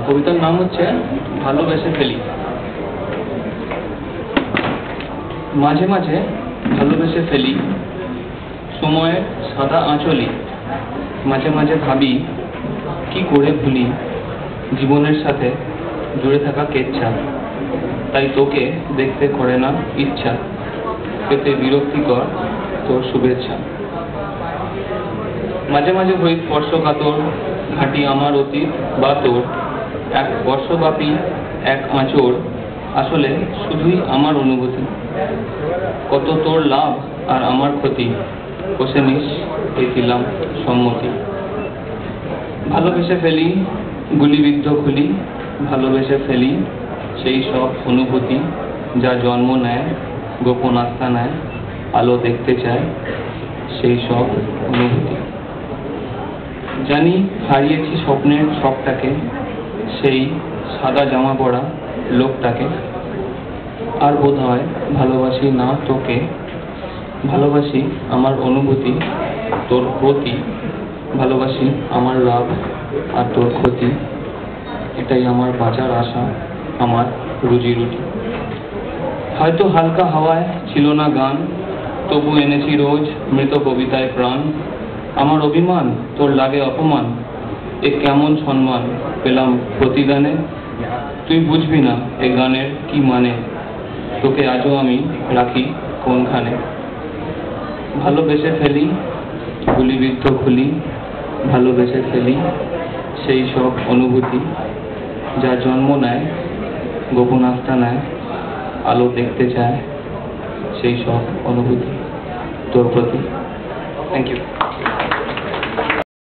কবিতার নাম হচ্ছে ভালোবেসে ফেলি। মাঝে মাঝে ভালোবেসে ফেলি সময়ের সাদা আঁচলি। মাঝে মাঝে ভাবি কি করে ভুলি জীবনের সাথে জুড়ে থাকা কেচ্ছা। তাই তোকে দেখতে করে না ইচ্ছা, পেতে বিরক্তিকর তোর শুভেচ্ছা। মাঝে মাঝে হই স্পর্শকাতর, ঘাঁটি আমার অতীত বা তোর এক বর্ষব্যাপী এক আঁচড়, আসলে শুধুই আমার অনুভূতি। কত তোর লাভ আর আমার ক্ষতি, কষে নিস এই দিলাম সম্মতি। ভালোবেসে ফেলি গুলিবিদ্ধ খুলি, ভালোবেসে ফেলি সেই সব অনুভূতি যা জন্ম নেয় গোপন আস্থা নেয়, আলো দেখতে চায় সেই সব অনুভূতি। জানি হারিয়েছি স্বপ্নের সবটাকে, সেই সাদা জামা পরা লোকটাকে। আর বোধ হয় ভালোবাসি না তোকে, ভালোবাসি আমার অনুভূতি তোর প্রতি। ভালোবাসি আমার লাভ আর তোর ক্ষতি, এটাই আমার বাঁচার আশা, আমার রুজি রুটি। হয়তো হালকা হাওয়ায় ছিল না গান, তবু এনেছি রোজ মৃত কবিতায় প্রাণ। আমার অভিমান তোর লাগে অপমান, এ কেমন সম্মান পেলাম প্রতিদানে। তুই বুঝবি না এ গানের কি মানে, তোকে আজও আমি রাখি কোনখানে। ভালোবেসে ফেলি গুলিবিদ্ধ খুলি, ভালোবেসে ফেলি সেই সব অনুভূতি যা জন্ম নেয় গোপন আস্থা নেয়, আলো দেখতে চায় সেই সব অনুভূতি তোর প্রতি। Thank you.